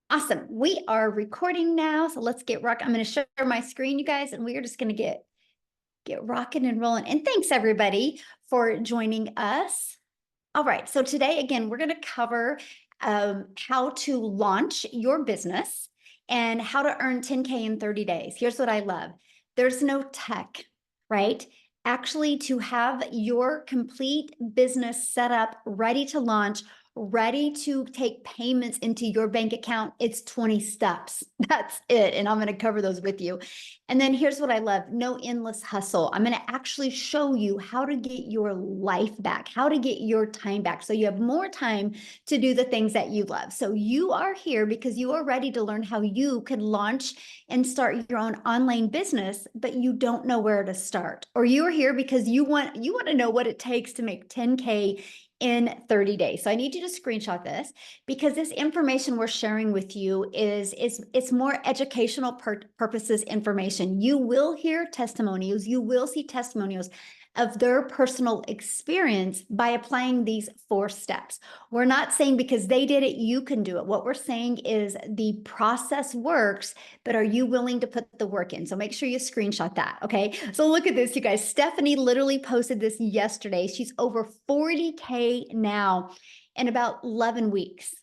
Awesome. We are recording now, so let's get rock. I'm going to share my screen, you guys, and we are just going to get rocking and rolling. And thanks everybody for joining us. All right, so today again, we're going to cover how to launch your business and how to earn 10K in 30 days. Here's what I love. There's no tech, right? Actually, to have your complete business set up, ready to launch, ready to take payments into your bank account, it's 20 steps. That's it. And I'm going to cover those with you. And then here's what I love. No endless hustle. I'm going to actually show you how to get your life back, how to get your time back. So you have more time to do the things that you love. So you are here because you are ready to learn how you can launch and start your own online business, but you don't know where to start. Or you are here because you want to know what it takes to make 10K in 30 days. So I need you to screenshot this because this information we're sharing with you is it's more educational purposes information. You will hear testimonials, you will see testimonials of their personal experience by applying these 4 steps. We're not saying because they did it, you can do it. What we're saying is the process works, but are you willing to put the work in? So make sure you screenshot that, okay? So look at this, you guys. Stephanie literally posted this yesterday. She's over 40K now in about 11 weeks.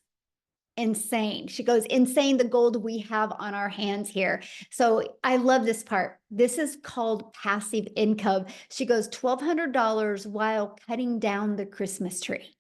Insane. She goes, insane the gold we have on our hands here. So I love this part. This is called passive income. She goes, $1,200 while cutting down the Christmas tree.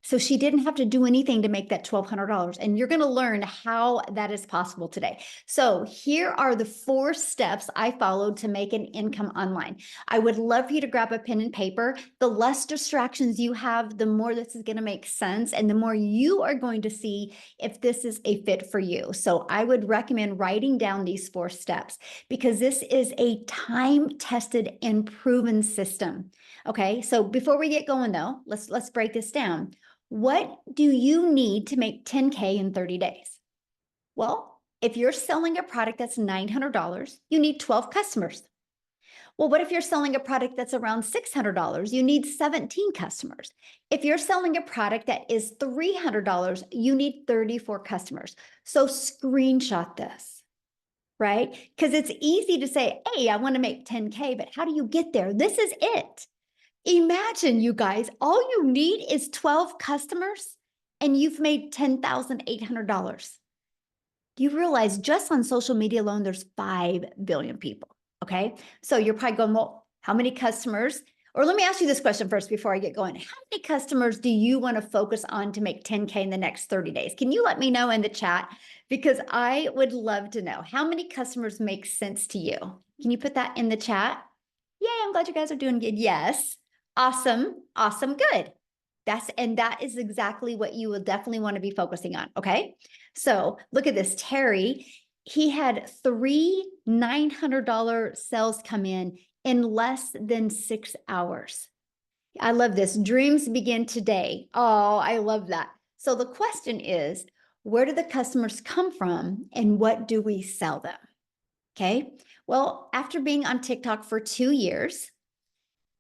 So she didn't have to do anything to make that $1,200. And you're going to learn how that is possible today. So here are the 4 steps I followed to make an income online. I would love for you to grab a pen and paper. The less distractions you have, the more this is going to make sense. And the more you are going to see if this is a fit for you. So I would recommend writing down these 4 steps because this is a time-tested and proven system. Okay, so before we get going though, let's break this down. What do you need to make 10K in 30 days? Well, if you're selling a product that's $900, you need 12 customers. Well, what if you're selling a product that's around $600? You need 17 customers. If you're selling a product that is $300, you need 34 customers. So screenshot this, right? Because it's easy to say, hey, I want to make 10K, but how do you get there? This is it. Imagine, you guys, all you need is 12 customers and you've made $10,800. Do you realize just on social media alone, there's 5 billion people? Okay. So you're probably going, well, how many customers? Or let me ask you this question first before I get going. How many customers do you want to focus on to make 10K in the next 30 days? Can you let me know in the chat? Because I would love to know how many customers make sense to you. Can you put that in the chat? Yay, I'm glad you guys are doing good. Yes. Awesome. Awesome. Good. That is exactly what you will definitely want to be focusing on. Okay. So look at this. Terry, he had 3 $900 sales come in less than 6 hours. I love this. Dreams begin today. Oh, I love that. So the question is, where do the customers come from and what do we sell them? Okay. Well, after being on TikTok for 2 years,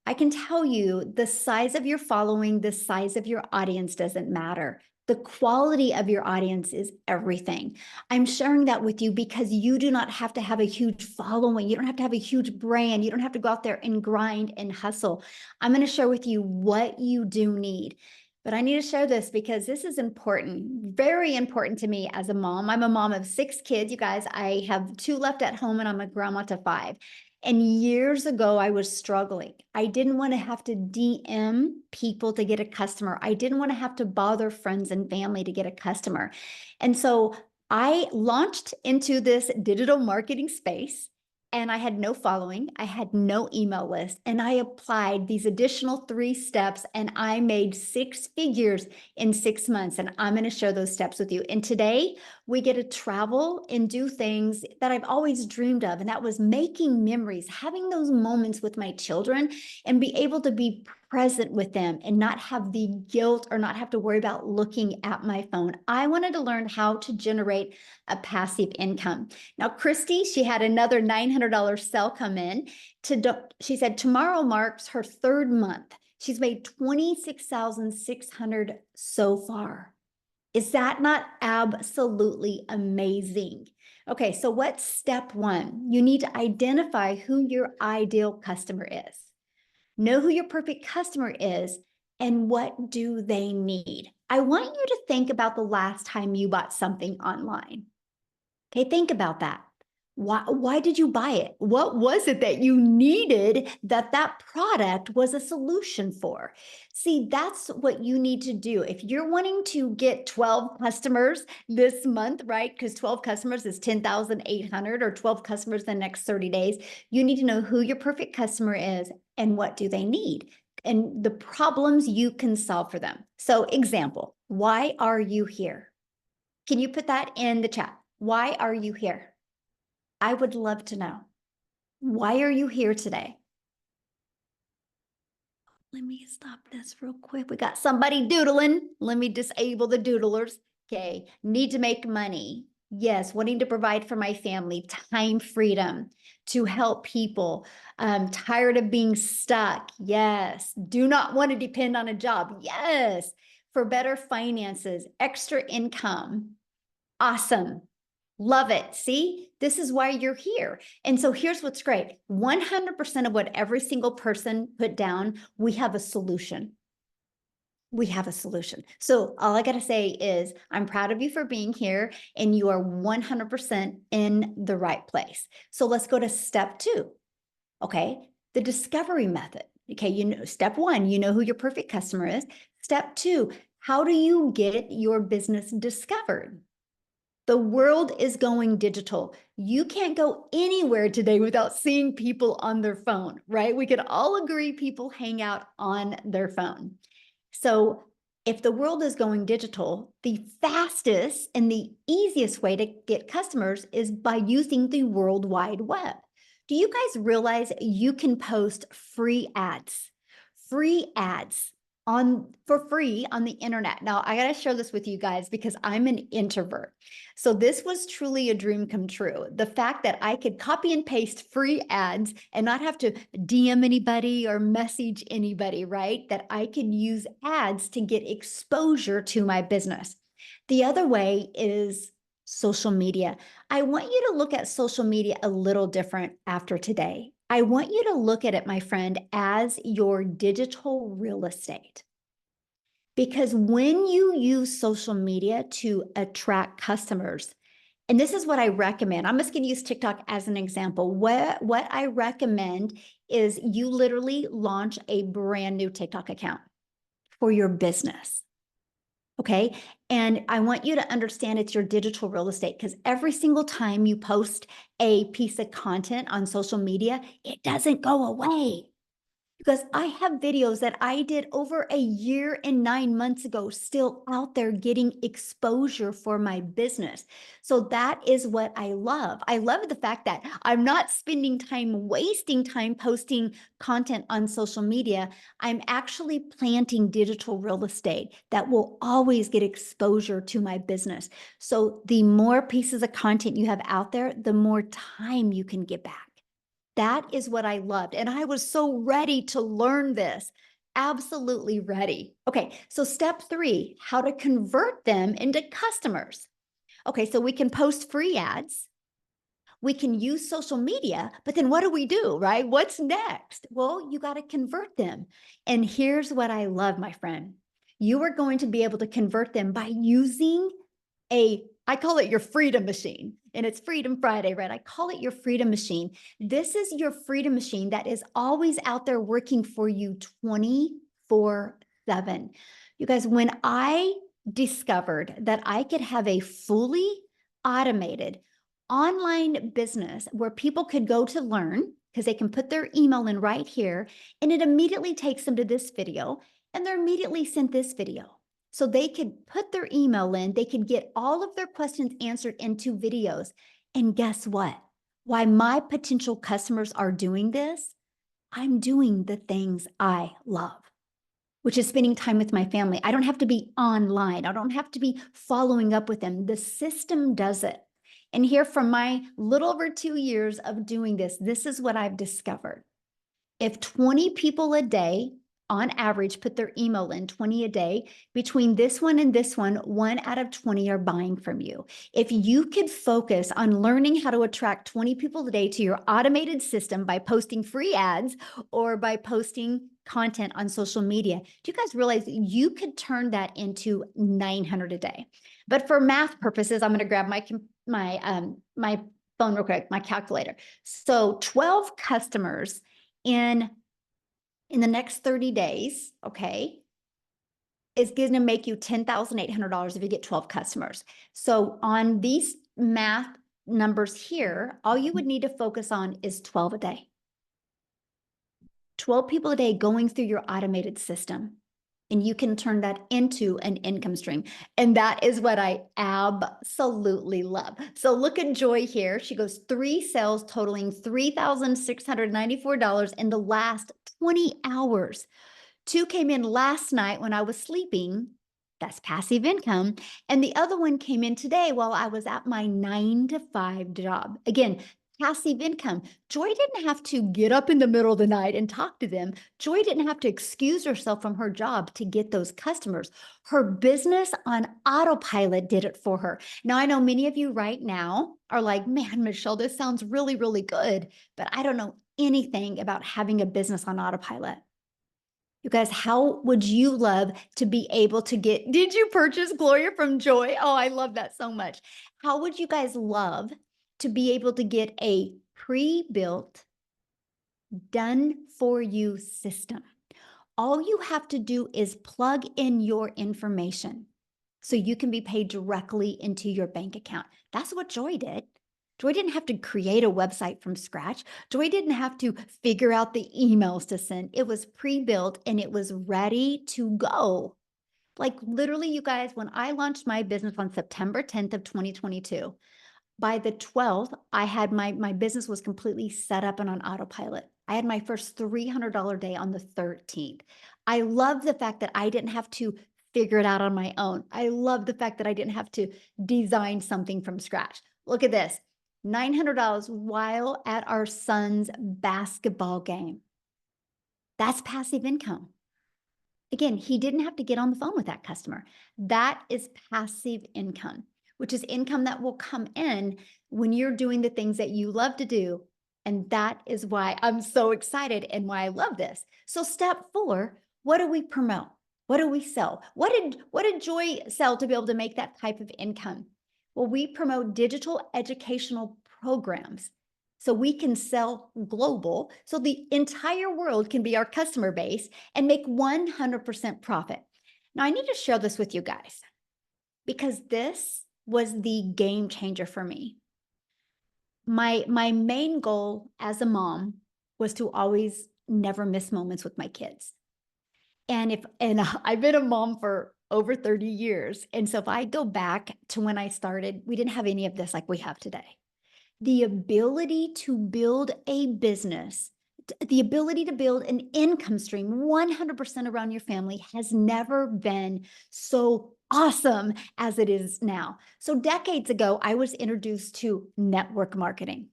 I can tell you the size of your following, the size of your audience doesn't matter. The quality of your audience is everything. I'm sharing that with you because you do not have to have a huge following. You don't have to have a huge brand. You don't have to go out there and grind and hustle. I'm going to share with you what you do need. But I need to share this because this is important, very important to me as a mom. I'm a mom of 6 kids, you guys. I have 2 left at home and I'm a grandma to 5. And years ago, I was struggling. I didn't want to have to DM people to get a customer. I didn't want to have to bother friends and family to get a customer. And so I launched into this digital marketing space and I had no following. I had no email list. And I applied these additional 3 steps and I made 6 figures in 6 months. And I'm going to share those steps with you. And today we get to travel and do things that I've always dreamed of. And that was making memories, having those moments with my children and be able to be present with them and not have the guilt or not have to worry about looking at my phone. I wanted to learn how to generate a passive income. Now, Christy, she had another $900 sale come in. She said, tomorrow marks her 3rd month. She's made $26,600 so far. Is that not absolutely amazing? Okay, so what's step one? You need to identify who your ideal customer is. Know who your perfect customer is and what do they need. I want you to think about the last time you bought something online. Okay, think about that. Why did you buy it? What was it that you needed that that product was a solution for? See, that's what you need to do. If you're wanting to get 12 customers this month, right? Because 12 customers is 10,800 or 12 customers the next 30 days, you need to know who your perfect customer is and what do they need and the problems you can solve for them. So example, why are you here? Can you put that in the chat? Why are you here? I would love to know. Why are you here today? Let me stop this real quick. We got somebody doodling. Let me disable the doodlers. Okay. Need to make money. Yes. Wanting to provide for my family, time freedom to help people. Tired of being stuck. Yes. Do not want to depend on a job. Yes. For better finances, extra income. Awesome. Love it. See, this is why you're here. And so here's what's great. 100% of what every single person put down, we have a solution. We have a solution. So all I got to say is I'm proud of you for being here and you are 100% in the right place. So let's go to step 2. Okay. The discovery method. Okay. You know, step 1, you know who your perfect customer is. Step 2, how do you get your business discovered? The world is going digital. You can't go anywhere today without seeing people on their phone, right? We could all agree people hang out on their phone. So if the world is going digital, the fastest and the easiest way to get customers is by using the World Wide Web. Do you guys realize you can post free ads? Free ads for free on the internet. Now, I got to share this with you guys because I'm an introvert. So this was truly a dream come true. The fact that I could copy and paste free ads and not have to DM anybody or message anybody, right? That I could use ads to get exposure to my business. The other way is social media. I want you to look at social media a little different after today. I want you to look at it, my friend, as your digital real estate. Because when you use social media to attract customers, and this is what I recommend. I'm just going to use TikTok as an example. What I recommend is you literally launch a brand new TikTok account for your business. Okay. And I want you to understand it's your digital real estate because every single time you post a piece of content on social media, it doesn't go away. Because I have videos that I did over a year and 9 months ago, still out there getting exposure for my business. So that is what I love. I love the fact that I'm not spending time wasting time posting content on social media. I'm actually planting digital real estate that will always get exposure to my business. So the more pieces of content you have out there, the more time you can get back. That is what I loved. And I was so ready to learn this. Absolutely ready. Okay, so step 3, how to convert them into customers. Okay, so we can post free ads. We can use social media, but then what do, right? What's next? Well, you got to convert them. And here's what I love, my friend. You are going to be able to convert them by using I call it your freedom machine, and it's Freedom Friday, right? I call it your freedom machine. This is your freedom machine that is always out there working for you 24/7. You guys, when I discovered that I could have a fully automated online business where people could go to learn because they can put their email in right here, and it immediately takes them to this video, and they're immediately sent this video. So they could put their email in, they could get all of their questions answered in 2 videos. And guess what? Why my potential customers are doing this, I'm doing the things I love, which is spending time with my family. I don't have to be online. I don't have to be following up with them. The system does it. And here from my little over 2 years of doing this, this is what I've discovered. If 20 people a day on average, put their email in 20 a day. Between this one and this one out of 20 are buying from you. If you could focus on learning how to attract 20 people a day to your automated system by posting free ads or by posting content on social media, do you guys realize you could turn that into 900 a day? But for math purposes, I'm going to grab my phone real quick, my calculator. So 12 customers in the next 30 days, okay, is going to make you $10,800 if you get 12 customers. So on these math numbers here, all you would need to focus on is 12 a day. 12 people a day going through your automated system. And you can turn that into an income stream. And that is what I absolutely love. So look at Joy here. She goes 3 sales totaling $3,694 in the last 20 hours. 2 came in last night when I was sleeping. That's passive income. And the other one came in today while I was at my 9-to-5 job. Again, passive income. Joy didn't have to get up in the middle of the night and talk to them. Joy didn't have to excuse herself from her job to get those customers. Her business on autopilot did it for her. Now, I know many of you right now are like, man, Michelle, this sounds really, really good, but I don't know anything about having a business on autopilot. You guys, how would you love to be able to get, did you purchase Gloria from Joy? Oh, I love that so much. How would you guys love to be able to get a pre-built, done for you system? All you have to do is plug in your information so you can be paid directly into your bank account. That's what Joy did. Joy didn't have to create a website from scratch. Joy didn't have to figure out the emails to send. It was pre-built and it was ready to go. Like literally, you guys, when I launched my business on September 10th of 2022, by the 12th, I had my business was completely set up and on autopilot. I had my first $300 day on the 13th. I love the fact that I didn't have to figure it out on my own. I love the fact that I didn't have to design something from scratch. Look at this, $900 while at our son's basketball game. That's passive income. Again, he didn't have to get on the phone with that customer. That is passive income, which is income that will come in when you're doing the things that you love to do. And that is why I'm so excited and why I love this. So step 4, what do we promote? What do we sell? What did Joy sell to be able to make that type of income? Well, we promote digital educational programs. So we can sell global, so the entire world can be our customer base and make 100% profit. Now, I need to share this with you guys because this was the game changer for me. My main goal as a mom was to always never miss moments with my kids. And I've been a mom for over 30 years. And so if I go back to when I started, we didn't have any of this like we have today. The ability to build a business, the ability to build an income stream 100% around your family has never been so awesome as it is now. So decades ago, I was introduced to network marketing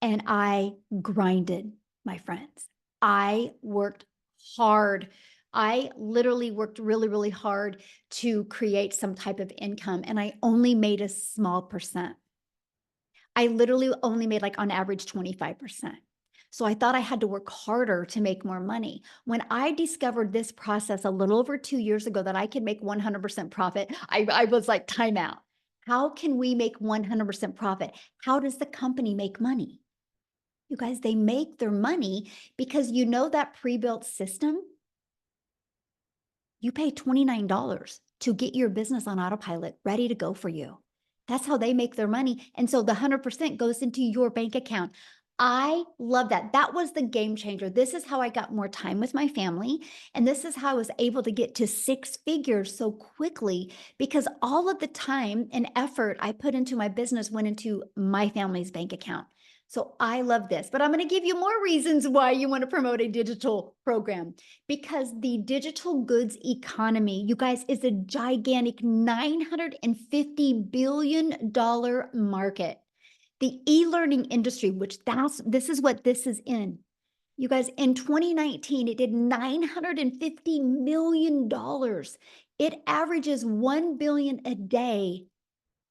and I grinded, my friends. I worked hard. I literally worked really, really hard to create some type of income and I only made a small percent. I literally only made like on average 25%. So I thought I had to work harder to make more money. When I discovered this process a little over 2 years ago that I could make 100% profit, I was like, time out. How can we make 100% profit? How does the company make money? You guys, they make their money because you know that pre-built system, you pay $29 to get your business on autopilot ready to go for you. That's how they make their money. And so the 100% goes into your bank account. I love that. That was the game changer. This is how I got more time with my family. And this is how I was able to get to 6 figures so quickly because all of the time and effort I put into my business went into my family's bank account. So I love this, but I'm going to give you more reasons why you want to promote a digital program because the digital goods economy, you guys, is a gigantic $950 billion market. The e-learning industry, which this is what this is in. You guys, in 2019, it did $950 million. It averages 1 billion a day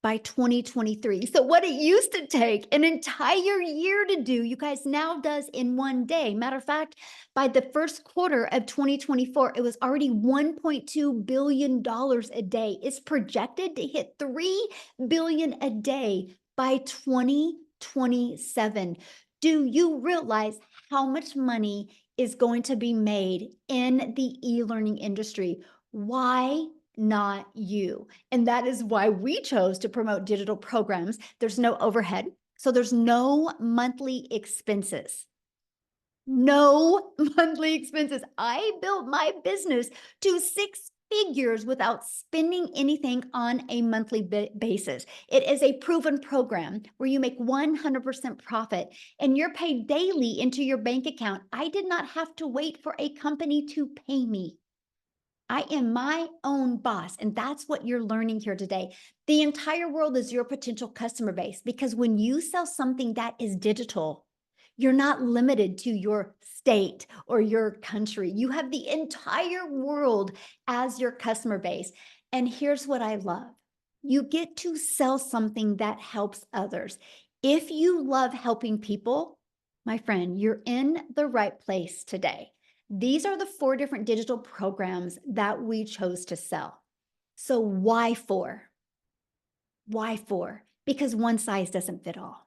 by 2023. So what it used to take an entire year to do, you guys now does in one day. Matter of fact, by the first quarter of 2024, it was already $1.2 billion a day. It's projected to hit 3 billion a day by 2027. Do you realize how much money is going to be made in the e-learning industry? Why not you? And that is why we chose to promote digital programs. There's no overhead, so there's no monthly expenses. No monthly expenses. I built my business to 6 figures without spending anything on a monthly basis. It is a proven program where you make 100% profit and you're paid daily into your bank account. I did not have to wait for a company to pay me. I am my own boss, and that's what you're learning here today. The entire world is your potential customer base because when you sell something that is digital, you're not limited to your state or your country. You have the entire world as your customer base. And here's what I love. You get to sell something that helps others. If you love helping people, my friend, you're in the right place today. These are the 4 different digital programs that we chose to sell. So why 4? Why 4? Because one size doesn't fit all.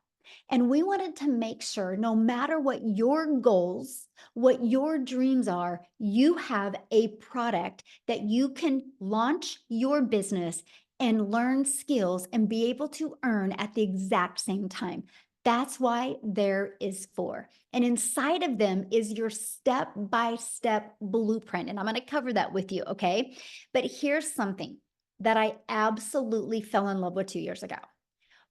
And we wanted to make sure no matter what your goals, what your dreams are, you have a product that you can launch your business and learn skills and be able to earn at the exact same time. That's why there is 4. And inside of them is your step-by-step blueprint. And I'm going to cover that with you, okay? But here's something that I absolutely fell in love with 2 years ago.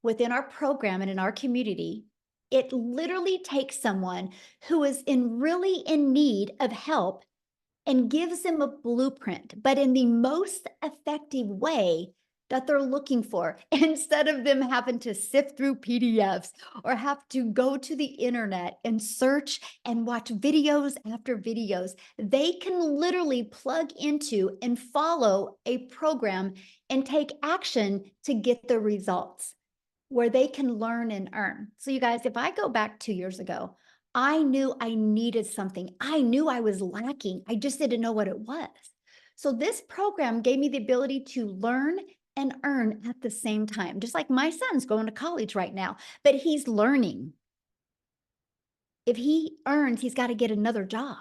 Within our program and in our community, it literally takes someone who is really in need of help and gives them a blueprint, but in the most effective way that they're looking for, instead of them having to sift through PDFs or have to go to the internet and search and watch videos after videos. They can literally plug into and follow a program and take action to get the results where they can learn and earn. So you guys, if I go back 2 years ago, I knew I needed something. I knew I was lacking. I just didn't know what it was. So this program gave me the ability to learn and earn at the same time. Just like my son's going to college right now, but he's learning. If he earns, he's got to get another job.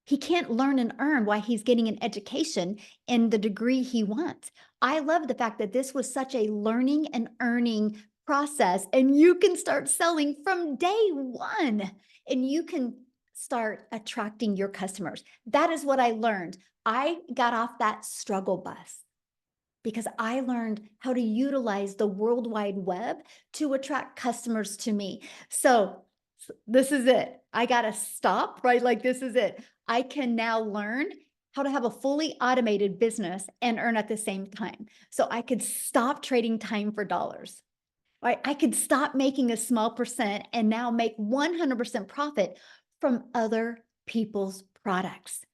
He can't learn and earn while he's getting an education in the degree he wants. I love the fact that this was such a learning and earning process, and you can start selling from day one, and you can start attracting your customers. That is what I learned. I got off that struggle bus because I learned how to utilize the World Wide Web to attract customers to me. So this is it. I got to stop, right? Like, this is it. I can now learn how to have a fully automated business and earn at the same time. So I could stop trading time for dollars, right? I could stop making a small percent and now make 100% profit from other people's products.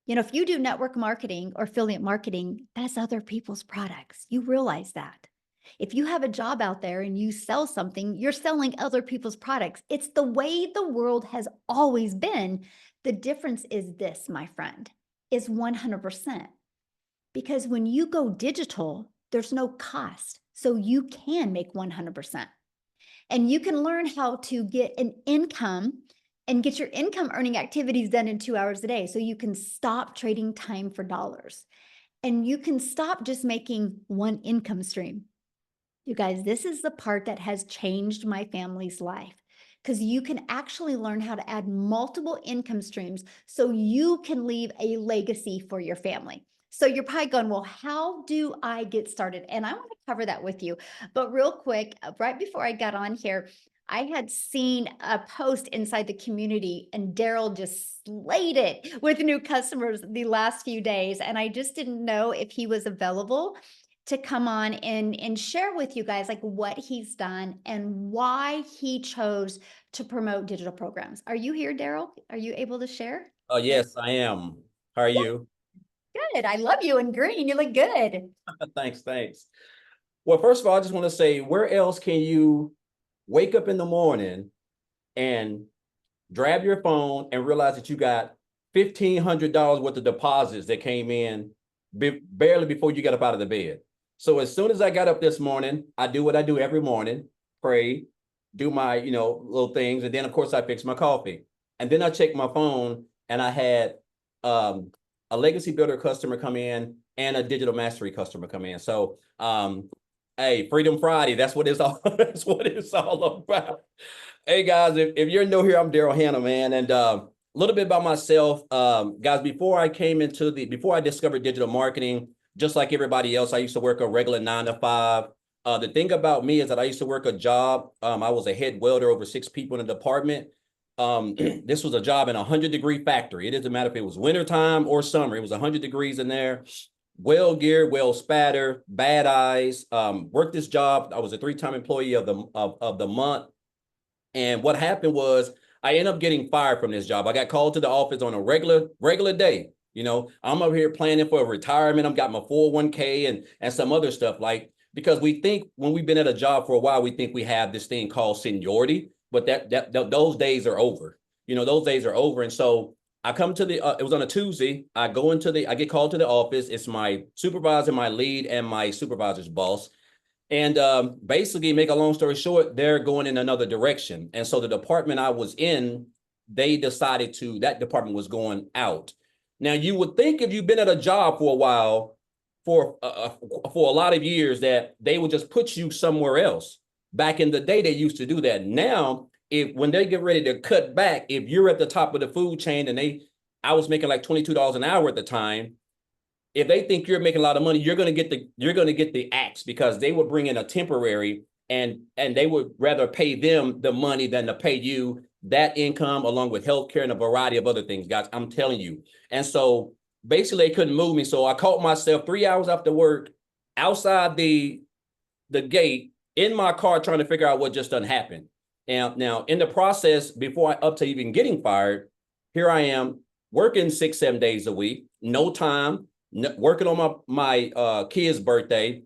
You know, if you do network marketing or affiliate marketing, that's other people's products. You realize that. If you have a job out there and you sell something, you're selling other people's products. It's the way the world has always been. The difference is this, my friend, is 100%. Because when you go digital, there's no cost. So you can make 100%. And you can learn how to get an income and get your income earning activities done in 2 hours a day. So you can stop trading time for dollars. And you can stop just making one income stream. You guys, this is the part that has changed my family's life, because you can actually learn how to add multiple income streams so you can leave a legacy for your family. So you're probably going, well, how do I get started? And I want to cover that with you. But real quick, right before I got on here, I had seen a post inside the community and Daryl just slayed it with new customers the last few days. And I just didn't know if he was available to come on and share with you guys like what he's done and why he chose to promote digital programs. Are you here, Daryl? Are you able to share? Oh, yes, I am. How are you? Good. I love you in green. You look good. Thanks. Well, first of all, I just want to say, where else can you wake up in the morning and grab your phone and realize that you got $1,500 worth of deposits that came in barely before you got up out of the bed? So as soon as I got up this morning, I do what I do every morning, pray, do my, little things. And then of course I fix my coffee. And then I check my phone and I had a legacy builder customer come in and a digital mastery customer come in. So hey, Freedom Friday, that's what it's all that's what it's all about. Hey guys, if you're new here, I'm Daryl Hanna, man. And a little bit about myself. Guys, before I discovered digital marketing, just like everybody else, I used to work a regular 9 to 5. The thing about me is that I used to work a job. I was a head welder over 6 people in the department. This was a job in a 100-degree factory. It doesn't matter if it was wintertime or summer. It was 100 degrees in there. Well gear, well spatter, bad eyes. Worked this job. I was a 3-time employee of the month. And what happened was I ended up getting fired from this job. I got called to the office on a regular day. I'm over here planning for a retirement. I've got my 401k and some other stuff, because we think when we've been at a job for a while, we think we have this thing called seniority, but those days are over. Those days are over. And so I come to it was on a Tuesday. I get called to the office. It's my supervisor, my lead, and my supervisor's boss. And basically, make a long story short, they're going in another direction. And so the department I was in, they decided that department was going out. Now, you would think if you've been at a job for a while, for a lot of years, that they would just put you somewhere else. Back in the day, they used to do that. Now, when they get ready to cut back, if you're at the top of the food chain and I was making like $22 an hour at the time, if they think you're making a lot of money, you're going to get the axe, because they would bring in a temporary and they would rather pay them the money than to pay you that income, along with healthcare and a variety of other things, guys. I'm telling you. And so basically they couldn't move me. So I caught myself 3 hours after work outside the gate in my car trying to figure out what just done happened. Now in the process, up to even getting fired, here I am working 6-7 days a week, no time, working on my kid's birthday,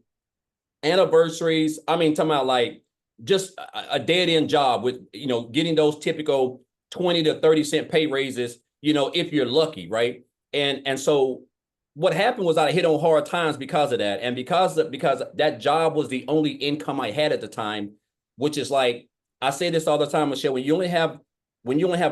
anniversaries. I mean, talking about like just a dead end job with, getting those typical 20 to 30 cent pay raises, if you're lucky, right? And so what happened was I hit on hard times because of that. And because that job was the only income I had at the time, which is like, I say this all the time, Michelle, when you only have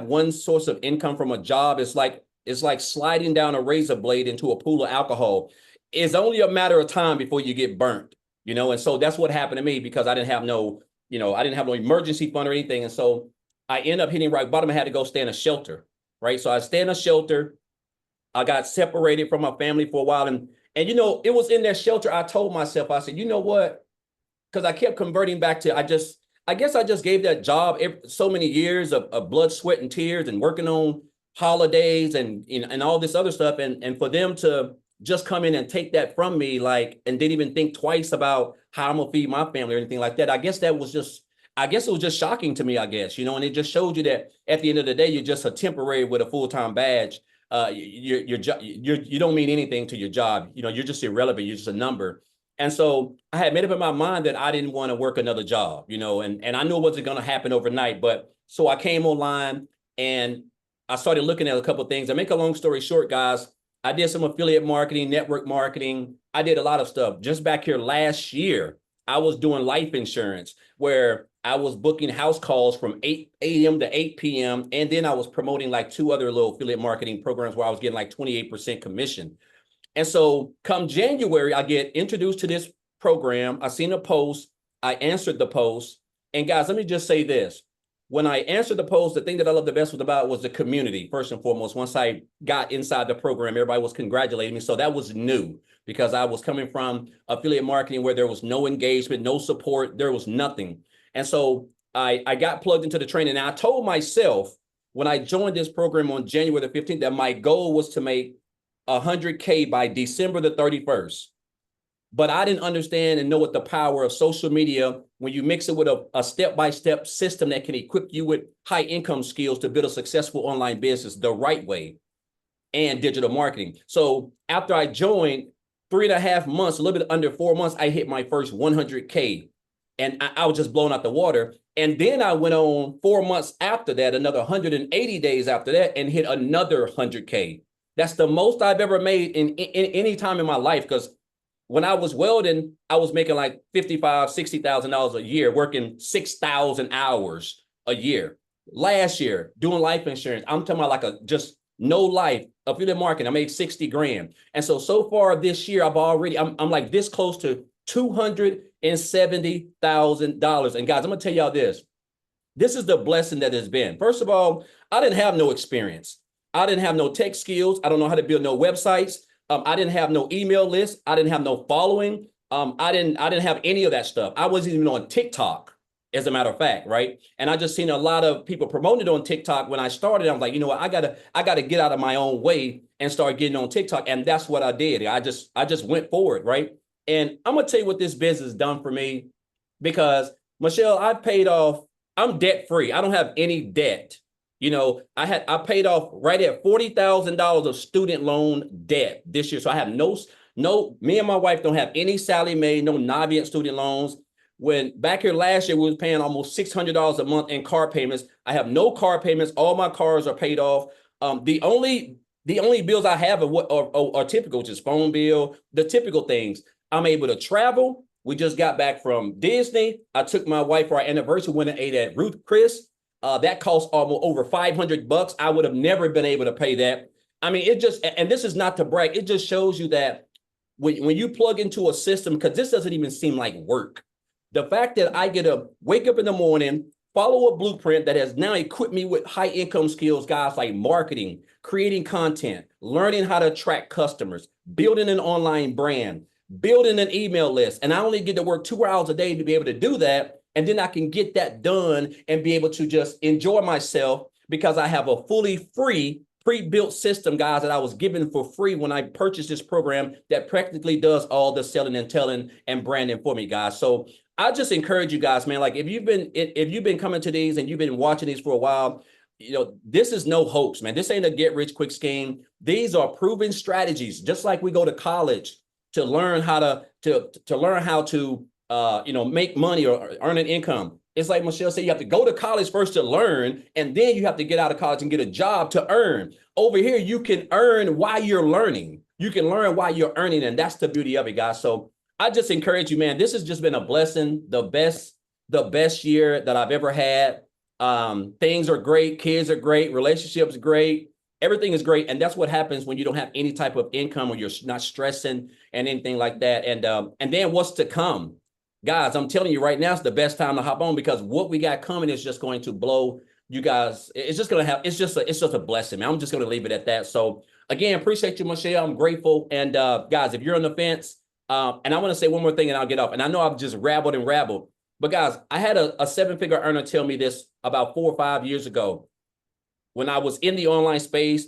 one source of income from a job, it's like sliding down a razor blade into a pool of alcohol. It's only a matter of time before you get burnt, and so that's what happened to me, because I didn't have no emergency fund or anything. And so I ended up hitting rock bottom. I had to go stay in a shelter, right? So I stayed in a shelter. I got separated from my family for a while. And it was in that shelter, I told myself, I said, you know what? Because I kept converting back to, I guess I just gave that job so many years of blood, sweat, and tears, and working on holidays and all this other stuff. And for them to just come in and take that from me, and didn't even think twice about how I'm gonna feed my family or anything like that. I guess it was just shocking to me, and it just showed you that at the end of the day, you're just a temporary with a full-time badge. You don't mean anything to your job. You're just irrelevant. You're just a number. And so I had made up in my mind that I didn't want to work another job, and I knew it wasn't going to happen overnight. But so I came online and I started looking at a couple of things. I make a long story short, guys, I did some affiliate marketing, network marketing. I did a lot of stuff. Just back here last year, I was doing life insurance, where I was booking house calls from 8 a.m. to 8 p.m. And then I was promoting like 2 other little affiliate marketing programs where I was getting like 28% commission. And so come January, I get introduced to this program. I seen a post. I answered the post. And guys, let me just say this. When I answered the post, the thing that I loved the best was the community, first and foremost. Once I got inside the program, everybody was congratulating me. So that was new, because I was coming from affiliate marketing where there was no engagement, no support, there was nothing. And so I got plugged into the training. And I told myself when I joined this program on January the 15th that my goal was to make 100K by December the 31st. but I didn't understand and know what the power of social media, when you mix it with a step-by-step system that can equip you with high income skills to build a successful online business the right way, and digital marketing. So after I joined, 3.5 months, a little bit under 4 months, I hit my first 100K, and I was just blown out the water. And then I went on 4 months after that, another 180 days after that, and hit another 100K. That's the most I've ever made in any time in my life. Because when I was welding, I was making like $55,000, $60,000 a year, working 6,000 hours a year. Last year, doing life insurance, I'm talking about like just no life, affiliate marketing, I made 60 grand. And so far this year, I'm like this close to $270,000. And guys, I'm gonna tell y'all this is the blessing that has been. First of all, I didn't have no experience. I didn't have no tech skills. I don't know how to build no websites. I didn't have no email list. I didn't have no following. I didn't have any of that stuff. I wasn't even on TikTok, as a matter of fact, right? And I just seen a lot of people promoting it on TikTok. When I started, I'm like, you know what, I gotta get out of my own way and start getting on TikTok. And that's what I did. I just went forward, right? And I'm gonna tell you what this business has done for me, because Michelle, I'm debt free. I don't have any debt. You know, I paid off right at $40,000 of student loan debt this year. So I have no, me and my wife don't have any Sallie Mae, no Navient student loans. When back here last year, we was paying almost $600 a month in car payments. I have no car payments. All my cars are paid off. The only bills I have are typical, which is phone bill, the typical things. I'm able to travel. We just got back from Disney. I took my wife for our anniversary, went and ate at Ruth Chris. That cost almost over $500. I would have never been able to pay that. I mean, it just, and this is not to brag, it just shows you that when you plug into a system, because this doesn't even seem like work. The fact that I get to wake up in the morning, follow a blueprint that has now equipped me with high income skills, guys, like marketing, creating content, learning how to attract customers, building an online brand, building an email list. And I only get to work 2 hours a day to be able to do that. And then I can get that done and be able to just enjoy myself, because I have a fully free pre-built system, guys, that I was given for free when I purchased this program that practically does all the selling and telling and branding for me, guys. So I just encourage you guys, man, like if you've been coming to these and you've been watching these for a while, you know, this is no hoax, man. This ain't a get rich quick scheme. These are proven strategies, just like we go to college to learn how to make money or earn an income. It's like Michelle said, you have to go to college first to learn, and then you have to get out of college and get a job to earn. Over here, you can earn while you're learning. You can learn while you're earning, and that's the beauty of it, guys. So I just encourage you, man. This has just been a blessing, the best year that I've ever had. Things are great, kids are great, relationships great, everything is great. And that's what happens when you don't have any type of income or you're not stressing and anything like that. And then what's to come? Guys, I'm telling you right now, it's the best time to hop on, because what we got coming is just going to blow you guys. It's just going to have, it's just a blessing, man. I'm just going to leave it at that. So again, appreciate you, Michelle. I'm grateful. And guys, if you're on the fence, and I want to say one more thing and I'll get off. And I know I've just rabbled, but guys, I had a 7-figure earner tell me this about 4 or 5 years ago when I was in the online space,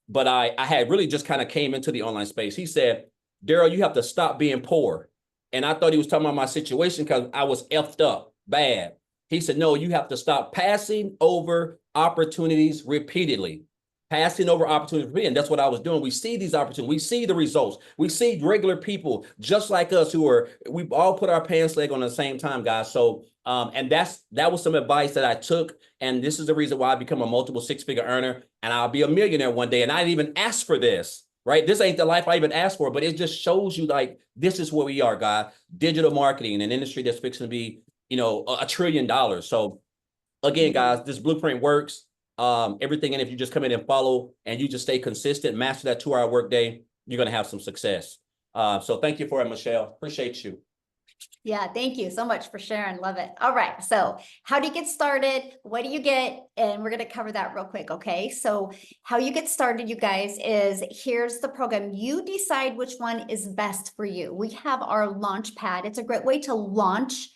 but I had really just kind of came into the online space. He said, Daryl, you have to stop being poor. And I thought he was talking about my situation because I was effed up bad. He said, no, you have to stop passing over opportunities repeatedly. Passing over opportunities. And that's what I was doing. We see these opportunities. We see the results. We see regular people just like us we all put our pants leg on at the same time, guys. So, and that was some advice that I took. And this is the reason why I become a multiple 6-figure earner, and I'll be a millionaire one day. And I didn't even ask for this. Right? This ain't the life I even asked for, but it just shows you like, this is where we are, guys. Digital marketing, an industry that's fixing to be, $1 trillion. So again, guys, this blueprint works. Everything. And if you just come in and follow and you just stay consistent, master that 2-hour workday, you're going to have some success. So thank you for it, Michelle. Appreciate you. Yeah, thank you so much for sharing. Love it. All right. So how do you get started? What do you get? And we're going to cover that real quick. Okay. So how you get started, you guys, is here's the program. You decide which one is best for you. We have our launch pad. It's a great way to launch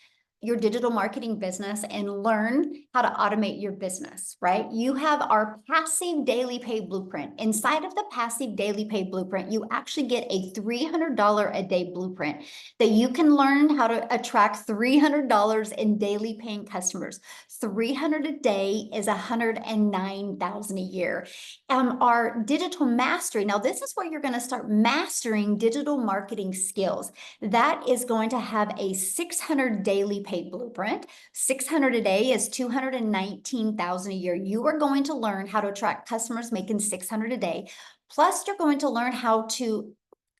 your digital marketing business and learn how to automate your business, right? You have our passive daily pay blueprint. Inside of the passive daily pay blueprint, you actually get a $300 a day blueprint that you can learn how to attract $300 in daily paying customers. 300 a day is 109,000 a year. Our digital mastery. Now, this is where you're going to start mastering digital marketing skills. That is going to have a 600 daily pay blueprint. 600 a day is 219,000 a year. You are going to learn how to attract customers making 600 a day. Plus, you're going to learn how to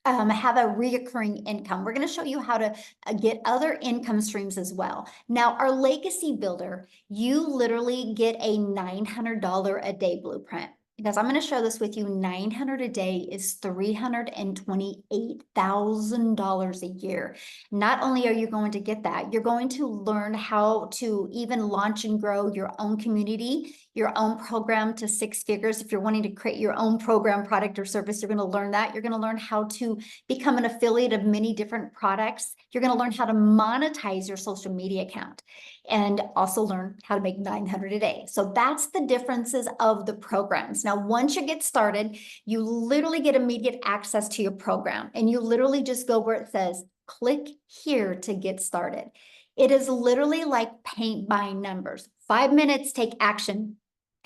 have a reoccurring income. We're going to show you how to get other income streams as well. Now, our legacy builder, you literally get a $900 a day blueprint. Because I'm going to share this with you, 900 a day is $328,000 a year. Not only are you going to get that, you're going to learn how to even launch and grow your own community, your own program to 6 figures. If you're wanting to create your own program, product, or service, you're going to learn that. You're going to learn how to become an affiliate of many different products. You're going to learn how to monetize your social media account and also learn how to make 900 a day. So that's the differences of the programs. Now, once you get started, you literally get immediate access to your program, and you literally just go where it says, click here to get started. It is literally like paint by numbers. 5 minutes, take action.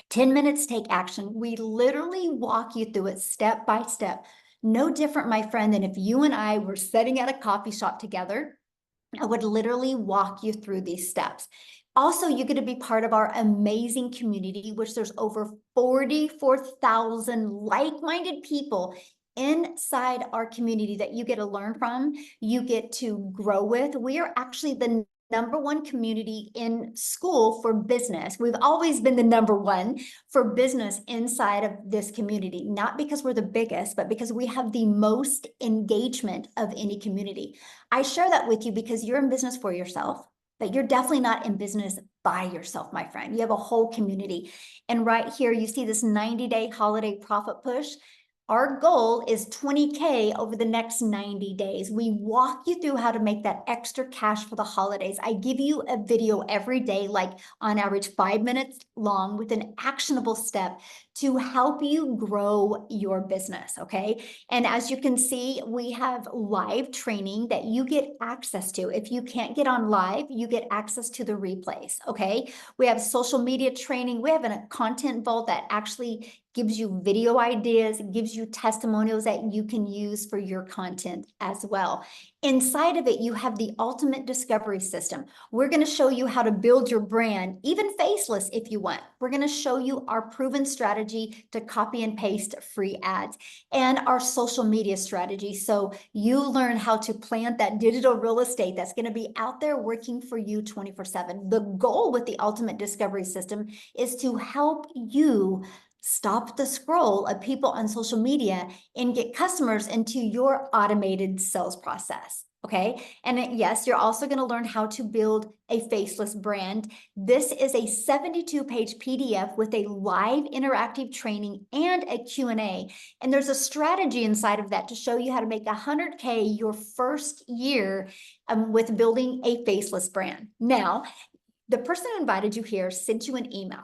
10 minutes, take action. We literally walk you through it step by step. No different, my friend, than if you and I were sitting at a coffee shop together. I would literally walk you through these steps. Also, you get to be part of our amazing community, which there's over 44,000 like-minded people inside our community that you get to learn from, you get to grow with. We are actually the #1 community in school for business. We've always been the #1 for business inside of this community, not because we're the biggest, but because we have the most engagement of any community. I share that with you because you're in business for yourself, but you're definitely not in business by yourself, my friend. You have a whole community. And right here, you see this 90-day holiday profit push. Our goal is 20K over the next 90 days. We walk you through how to make that extra cash for the holidays. I give you a video every day, like on average 5 minutes long, with an actionable step to help you grow your business, okay? And as you can see, we have live training that you get access to. If you can't get on live, you get access to the replays, okay? We have social media training. We have a content vault that actually gives you video ideas, gives you testimonials that you can use for your content as well. Inside of it, you have the ultimate discovery system. We're going to show you how to build your brand, even faceless if you want. We're going to show you our proven strategy to copy and paste free ads and our social media strategy. So you learn how to plant that digital real estate that's going to be out there working for you 24/7. The goal with the ultimate discovery system is to help you stop the scroll of people on social media and get customers into your automated sales process. Okay. And yes, you're also going to learn how to build a faceless brand. This is a 72-page PDF with a live interactive training and a Q&A. And there's a strategy inside of that to show you how to make 100K your first year with building a faceless brand. Now, the person who invited you here sent you an email.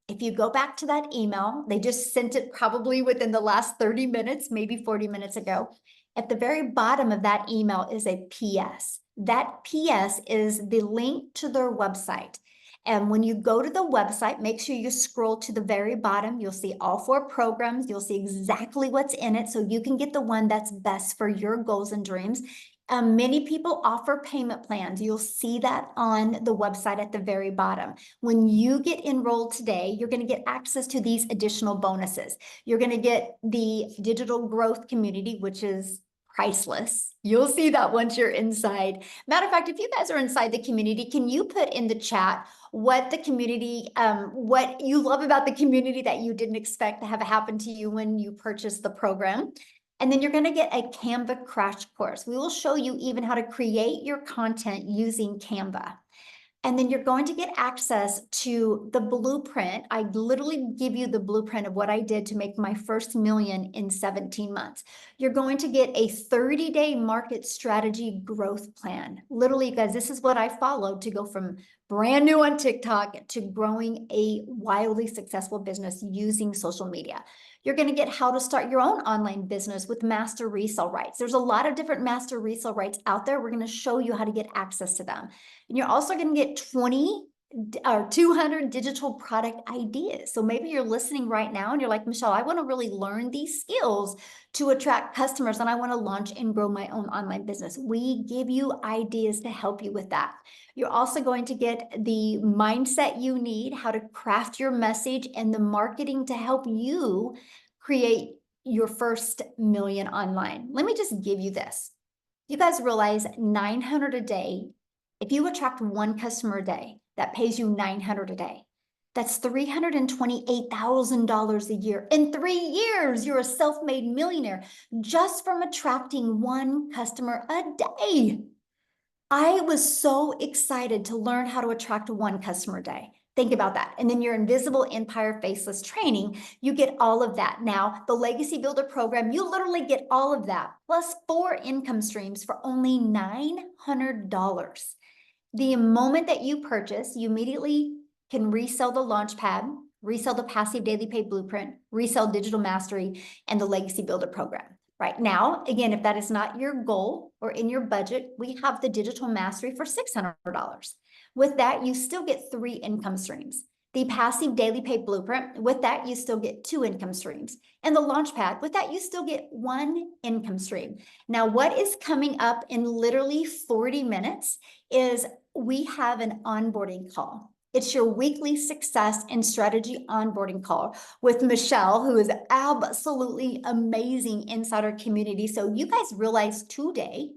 If you go back to that email, they just sent it probably within the last 30 minutes, maybe 40 minutes ago. At the very bottom of that email is a PS. That PS is the link to their website. And when you go to the website, make sure you scroll to the very bottom. You'll see all 4 programs. You'll see exactly what's in it so you can get the one that's best for your goals and dreams. Many people offer payment plans. You'll see that on the website at the very bottom. When you get enrolled today, you're going to get access to these additional bonuses. You're going to get the digital growth community, which is priceless. You'll see that once you're inside. Matter of fact, if you guys are inside the community, can you put in the chat what the community, what you love about the community that you didn't expect to have happen to you when you purchased the program? And then you're going to get a Canva crash course. We will show you even how to create your content using Canva. And then you're going to get access to the blueprint. I literally give you the blueprint of what I did to make my first million in 17 months. You're going to get a 30-day market strategy growth plan. Literally, guys, this is what I followed to go from brand new on TikTok to growing a wildly successful business using social media. You're going to get how to start your own online business with master resale rights. There's a lot of different master resale rights out there. We're going to show you how to get access to them. And you're also going to get 20 or 200 digital product ideas. So maybe you're listening right now and you're like, Michelle, I want to really learn these skills to attract customers and I want to launch and grow my own online business. We give you ideas to help you with that. You're also going to get the mindset you need, how to craft your message, and the marketing to help you create your first million online. Let me just give you this. You guys realize 900 a day. If you attract one customer a day, that pays you 900 a day. That's $328,000 a year. In 3 years, you're a self-made millionaire just from attracting one customer a day. I was so excited to learn how to attract one customer a day. Think about that. And then your Invisible Empire Faceless training, you get all of that. Now, the Legacy Builder program, you literally get all of that, plus 4 income streams for only $900. The moment that you purchase, you immediately can resell the Launchpad, resell the Passive Daily Pay Blueprint, resell Digital Mastery, and the Legacy Builder program. Right now, again, if that is not your goal or in your budget, we have the Digital Mastery for $600. With that, you still get 3 income streams. The Passive Daily Pay Blueprint, with that, you still get 2 income streams. And the Launchpad, with that, you still get 1 income stream. Now, what is coming up in literally 40 minutes is we have an onboarding call. It's your weekly success and strategy onboarding call with Michelle, who is absolutely amazing inside our community. So you guys realize today,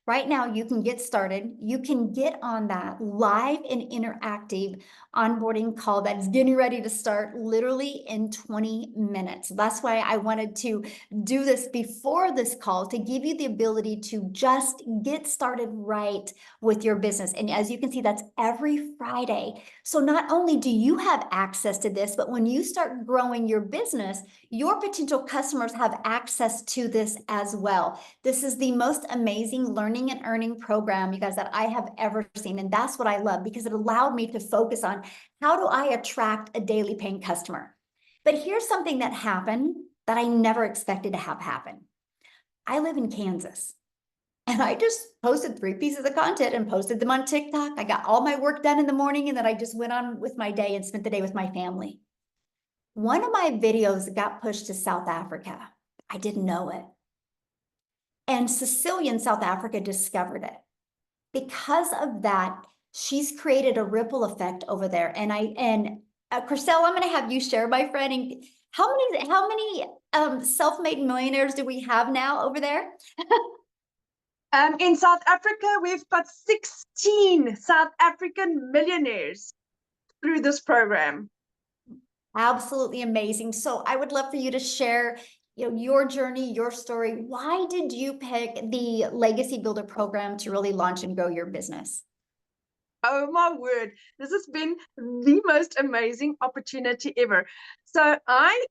right now, you can get started. You can get on that live and interactive onboarding call that's getting ready to start literally in 20 minutes. That's why I wanted to do this before this call, to give you the ability to just get started right with your business. And as you can see, that's every Friday. So not only do you have access to this, but when you start growing your business, your potential customers have access to this as well. This is the most amazing learning and earning program, you guys, that I have ever seen. And that's what I love, because it allowed me to focus on how do I attract a daily paying customer. But here's something that happened that I never expected to have happen. I live in Kansas. And I just posted 3 pieces of content and posted them on TikTok. I got all my work done in the morning, and then I just went on with my day and spent the day with my family. One of my videos got pushed to South Africa. I didn't know it. And Cecilia in South Africa discovered it. Because of that, she's created a ripple effect over there. And Chriselle, I'm going to have you share, my friend. And how many self-made millionaires do we have now over there? In South Africa, we've got 16 South African millionaires through this program. Absolutely amazing. So I would love for you to share, your journey, your story. Why did you pick the Legacy Builder program to really launch and grow your business? Oh my word, this has been the most amazing opportunity ever. So I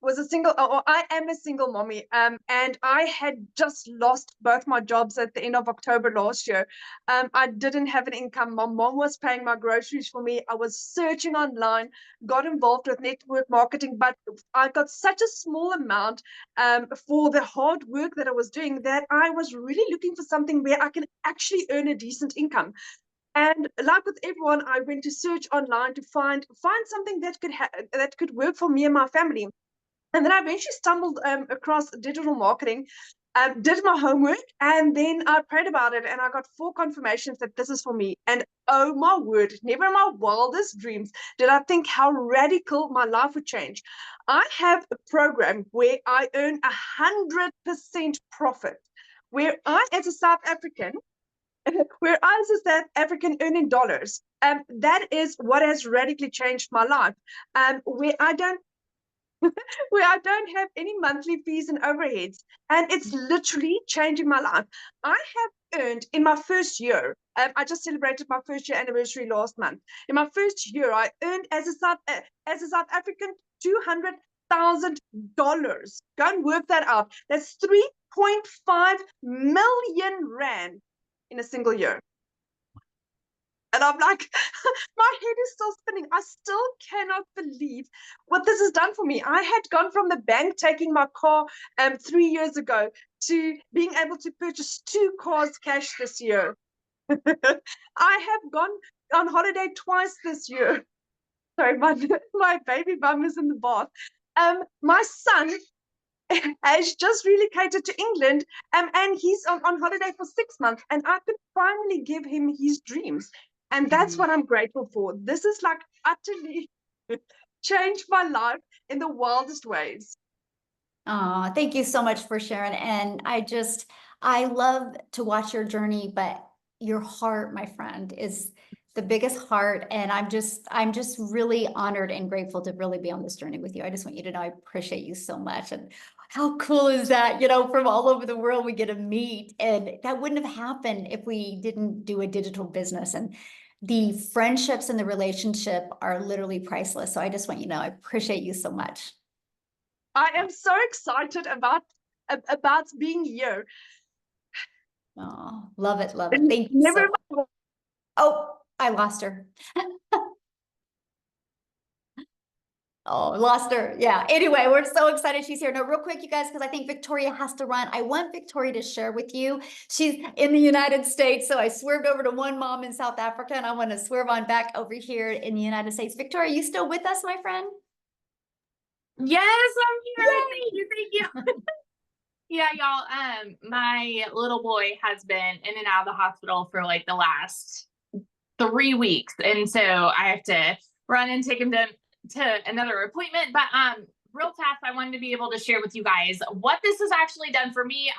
was a single, or I am a single mommy, and I had just lost both my jobs at the end of October last year. I didn't have an income. My mom was paying my groceries for me. I was searching online, got involved with network marketing, but I got such a small amount for the hard work that I was doing, that I was really looking for something where I can actually earn a decent income. And like with everyone, I went to search online to find something that could work for me and my family. And then I eventually stumbled across digital marketing, did my homework, and then I prayed about it, and I got 4 confirmations that this is for me. And oh my word, never in my wildest dreams did I think how radical my life would change. I have a program where I earn 100% profit, where I, as a South African, where I, as a South African, earning dollars. That is what has radically changed my life. Where I don't have any monthly fees and overheads, and it's literally changing my life. I have earned in my first year, I just celebrated my first year anniversary last month. In my first year, I earned as a South African $200,000. Go and work that out. That's 3.5 million rand in a single year. And I'm like, my head is still spinning. I still cannot believe what this has done for me. I had gone from the bank taking my car 3 years ago to being able to purchase 2 cars cash this year. I have gone on holiday twice this year. Sorry, my baby bum is in the bath. My son has just relocated to England, and he's on holiday for 6 months, and I could finally give him his dreams. And that's what I'm grateful for. This is like utterly changed my life in the wildest ways. Oh, thank you so much for sharing. And I love to watch your journey, but your heart, my friend, is the biggest heart. And I'm just really honored and grateful to really be on this journey with you. I just want you to know I appreciate you so much. And how cool is that? You know, from all over the world, we get to meet. And that wouldn't have happened if we didn't do a digital business. And the friendships and the relationship are literally priceless. So I just want you to know I appreciate you so much. I am so excited about being here. Oh, love it, love it. Thank you. Never. Oh, I lost her. Oh, lost her. Yeah. Anyway, we're so excited she's here. No, real quick, you guys, because I think Victoria has to run. I want Victoria to share with you. She's in the United States. So I swerved over to one mom in South Africa, and I want to swerve on back over here in the United States. Victoria, you still with us, my friend? Yes, I'm here. Yay! Thank you. Yeah, y'all. My little boy has been in and out of the hospital for like the last 3 weeks, and so I have to run and take him to another appointment. But real fast, I wanted to be able to share with you guys what this has actually done for me.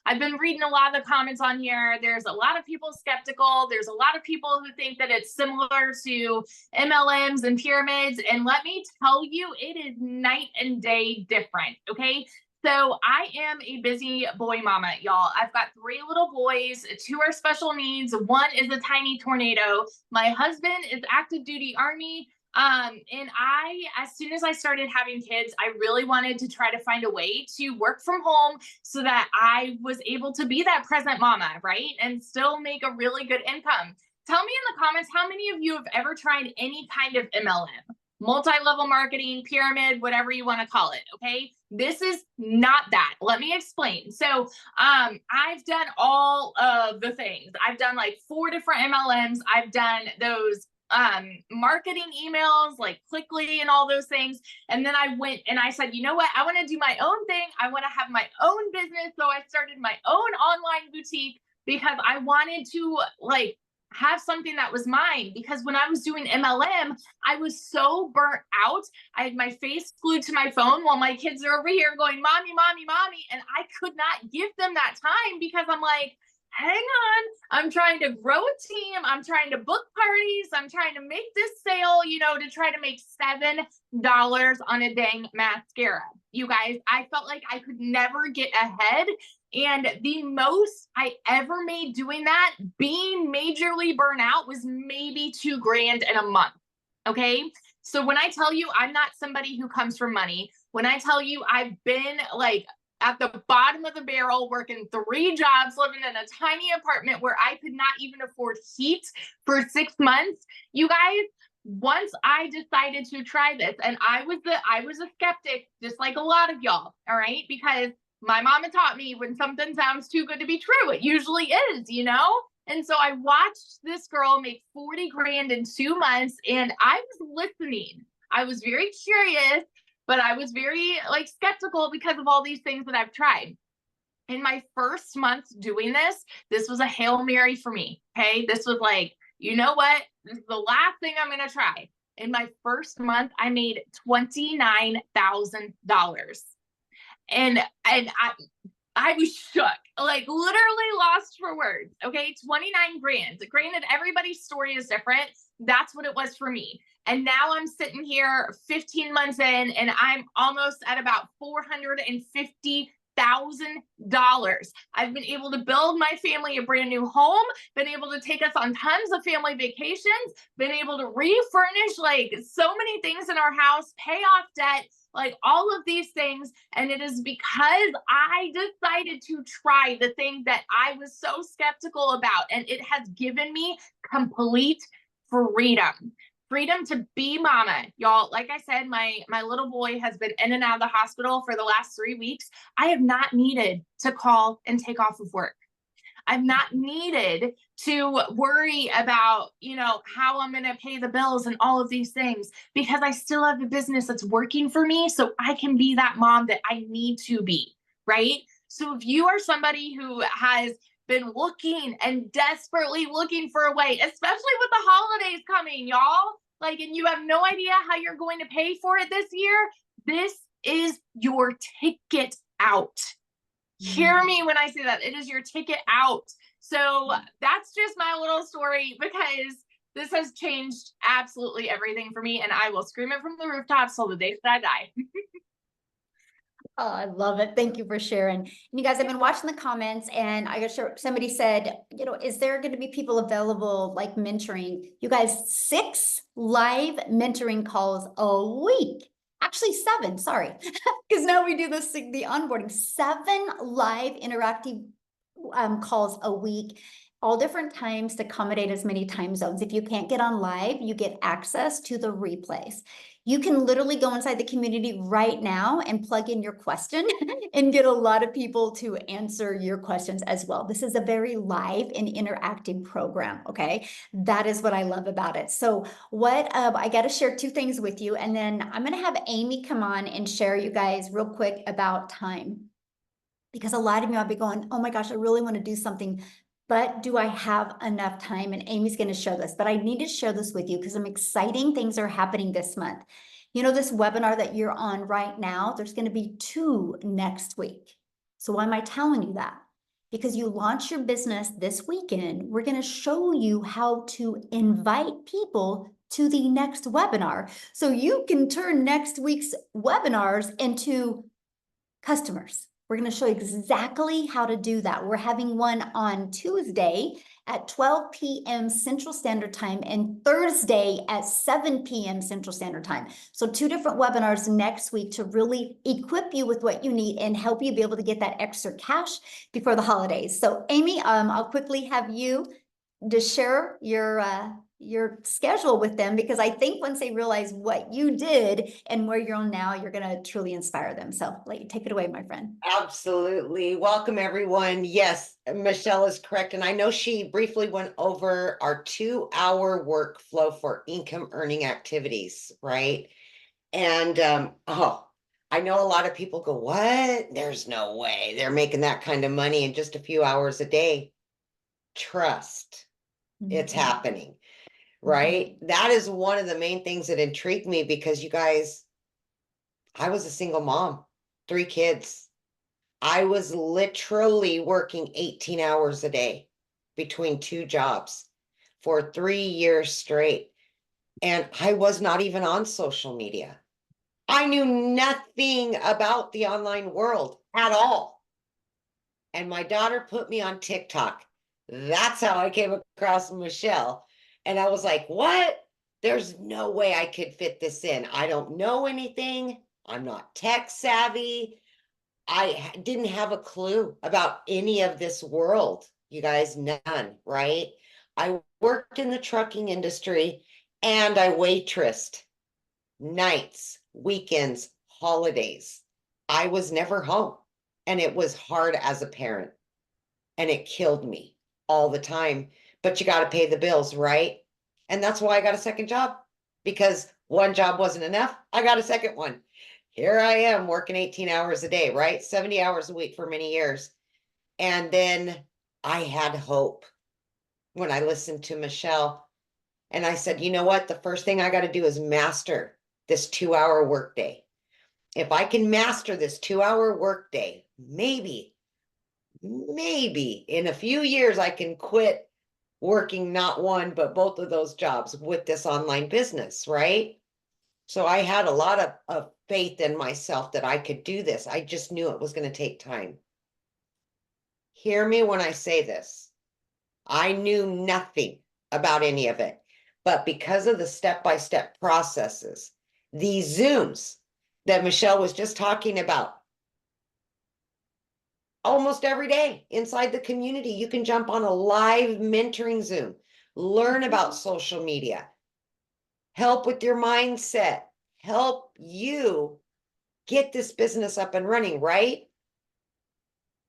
I've been reading a lot of the comments on here. There's a lot of people skeptical. There's a lot of people who think that it's similar to MLMs and pyramids. And let me tell you, it is night and day different. Okay. So I am a busy boy mama, y'all. I've got 3 little boys, 2 are special needs. 1 is a tiny tornado. My husband is active duty Army. And as soon as I started having kids, I really wanted to try to find a way to work from home so that I was able to be that present mama, right? And still make a really good income. Tell me in the comments, how many of you have ever tried any kind of MLM? Multi-level marketing, pyramid, whatever you want to call it. Okay. This is not that. Let me explain. So, I've done all of the things. I've done like 4 different MLMs. I've done those, marketing emails like Clickly and all those things. And then I went and I said, you know what? I want to do my own thing. I want to have my own business. So I started my own online boutique because I wanted to like have something that was mine, because when I was doing MLM, I was so burnt out. I had my face glued to my phone while my kids are over here going, mommy, mommy, mommy. And I could not give them that time because I'm like, hang on, I'm trying to grow a team. I'm trying to book parties. I'm trying to make this sale, to try to make $7 on a dang mascara. You guys, I felt like I could never get ahead. And the most I ever made doing that, being majorly burnt out, was maybe $2,000 in a month. Okay. So when I tell you I'm not somebody who comes from money, when I tell you I've been like at the bottom of the barrel, working 3 jobs, living in a tiny apartment where I could not even afford heat for 6 months, you guys, once I decided to try this, and I was a skeptic, just like a lot of y'all, all right? Because my mama taught me when something sounds too good to be true, it usually is, And so I watched this girl make $40,000 in 2 months, and I was listening. I was very curious, but I was very skeptical because of all these things that I've tried. In my first month doing this was a Hail Mary for me. Okay. This was like, you know what? This is the last thing I'm going to try. In my first month, I made $29,000. And I was shook, like literally lost for words. Okay. 29 grand. Granted, everybody's story is different. That's what it was for me. And now I'm sitting here 15 months in, and I'm almost at about I've been able to build my family a brand new home, been able to take us on tons of family vacations, been able to refurnish like so many things in our house, pay off debt, like all of these things. And it is because I decided to try the thing that I was so skeptical about. And it has given me complete freedom. Freedom to be mama, y'all. Like I said, my little boy has been in and out of the hospital for the last 3 weeks. I have not needed to call and take off of work. I've not needed to worry about, how I'm going to pay the bills and all of these things, because I still have a business that's working for me. So I can be that mom that I need to be, right? So if you are somebody who has been looking and desperately looking for a way, especially with the holidays coming, y'all, and you have no idea how you're going to pay for it this year, this is your ticket out. Hear me when I say that. It is your ticket out. So that's just my little story, because this has changed absolutely everything for me, and I will scream it from the rooftops till the day that I die. Oh, I love it. Thank you for sharing. And you guys have been watching the comments, and I got sure somebody said, is there going to be people available like mentoring? You guys, 6 live mentoring calls a week. Actually 7, sorry. Because now we do the onboarding. 7 live interactive calls a week, all different times to accommodate as many time zones. If you can't get on live, you get access to the replays. You can literally go inside the community right now and plug in your question and get a lot of people to answer your questions as well. This is a very live and interactive program, okay? That is what I love about it. So I got to share 2 things with you, and then I'm going to have Amy come on and share you guys real quick about time. Because a lot of you might be going, oh my gosh, I really want to do something, but do I have enough time? And Amy's going to show this, but I need to share this with you because some exciting things are happening this month. This webinar that you're on right now, there's going to be 2 next week. So why am I telling you that? Because you launch your business this weekend, we're going to show you how to invite people to the next webinar. So you can turn next week's webinars into customers. We're going to show you exactly how to do that. We're having one on Tuesday at 12 p.m. Central Standard Time and Thursday at 7 p.m. Central Standard Time. So 2 different webinars next week to really equip you with what you need and help you be able to get that extra cash before the holidays. So Amy, I'll quickly have you to share your schedule with them, because I think once they realize what you did and where you're on now, you're going to truly inspire them. So take it away, my friend. Absolutely. Welcome, everyone. Yes, Michelle is correct. And I know she briefly went over our 2-hour workflow for income earning activities, right? And I know a lot of people go, what? There's no way they're making that kind of money in just a few hours a day. Trust, it's happening. Right? That is one of the main things that intrigued me, because you guys, I was a single mom, 3 kids. I was literally working 18 hours a day between 2 jobs for 3 years straight. And I was not even on social media. I knew nothing about the online world at all. And my daughter put me on TikTok. That's how I came across Michelle. And I was like, what? There's no way I could fit this in. I don't know anything. I'm not tech savvy. I didn't have a clue about any of this world. You guys, none, right? I worked in the trucking industry and I waitressed nights, weekends, holidays. I was never home, and it was hard as a parent, and it killed me all the time. But you got to pay the bills, right? And that's why I got a second job, because one job wasn't enough. I got a second one. Here I am working 18 hours a day, right? 70 hours a week for many years. And then I had hope when I listened to Michelle, and I said, you know what? The first thing I got to do is master this 2-hour workday. If I can master this 2-hour workday, maybe in a few years, I can quit working not one, but both of those jobs with this online business, right? So I had a lot of faith in myself that I could do this. I just knew it was going to take time. Hear me when I say this. I knew nothing about any of it, but because of the step-by-step processes, these Zooms that Michelle was just talking about, almost every day inside the community, you can jump on a live mentoring Zoom, learn about social media, help with your mindset, help you get this business up and running, right?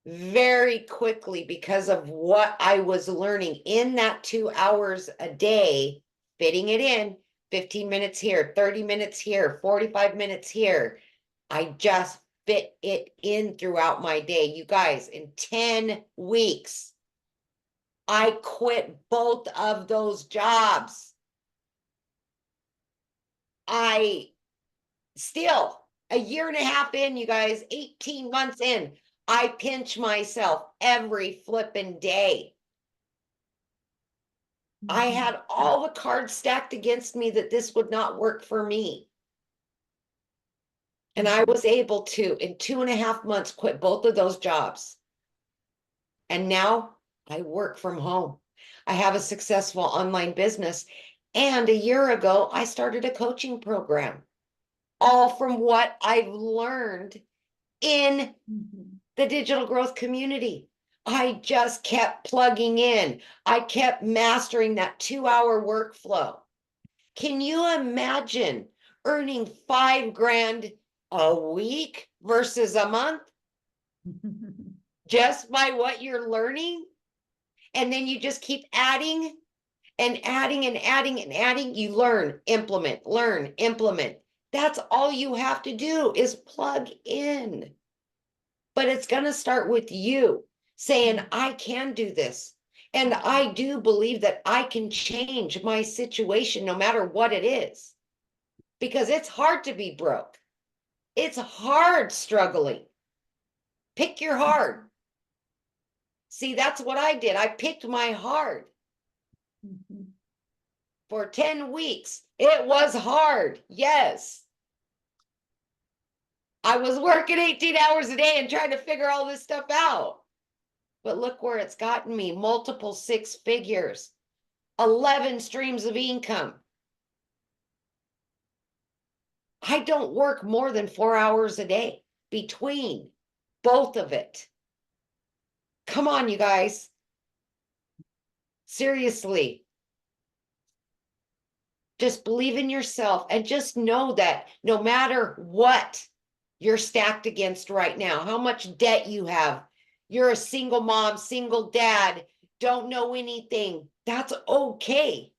Very quickly, because of what I was learning in that 2 hours a day, fitting it in, 15 minutes here, 30 minutes here, 45 minutes here. I just fit it in throughout my day. You guys, in 10 weeks, I quit both of those jobs. I still, a year and a half in, you guys, 18 months in, I pinch myself every flipping day. I had all the cards stacked against me that this would not work for me. And I was able to, in 2.5 months, quit both of those jobs. And now I work from home. I have a successful online business. And a year ago, I started a coaching program, all from what I've learned in the digital growth community. I just kept plugging in. I kept mastering that 2-hour workflow. Can you imagine earning $5,000 a week versus a month just by what you're learning? And then you just keep adding and adding and adding and adding. You learn, implement, learn, implement. That's all you have to do is plug in. But it's going to start with you saying, I can do this. And I do believe that I can change my situation no matter what it is. Because it's hard to be broke. It's hard struggling. Pick your hard. See, that's what I did. I picked my hard. For 10 weeks. It was hard. Yes. I was working 18 hours a day and trying to figure all this stuff out. But look where it's gotten me. Multiple 6 figures, 11 streams of income. I don't work more than 4 hours a day between both of it. Come on, you guys. Seriously. Just believe in yourself and just know that no matter what you're stacked against right now, how much debt you have, you're a single mom, single dad, don't know anything, that's okay.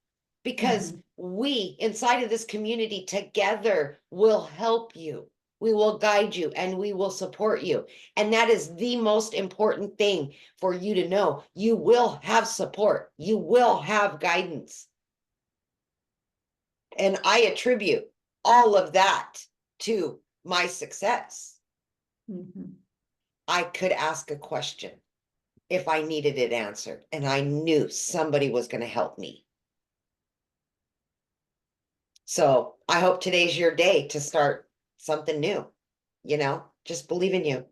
Because we inside of this community together will help you. We will guide you and we will support you. And that is the most important thing for you to know. You will have support. You will have guidance. And I attribute all of that to my success. I could ask a question if I needed it answered, and I knew somebody was going to help me. So I hope today's your day to start something new. You know, just believe in you.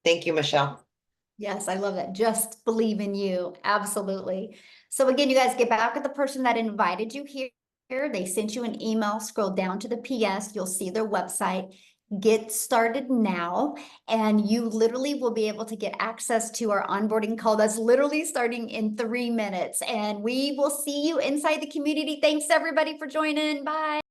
Thank you, Michelle. Yes, I love that. Just believe in you. Absolutely. So again, you guys get back with the person that invited you here. They sent you an email, scroll down to the PS, you'll see their website. Get started now, and you literally will be able to get access to our onboarding call that's literally starting in 3 minutes. And we will see you inside the community. Thanks everybody for joining. Bye.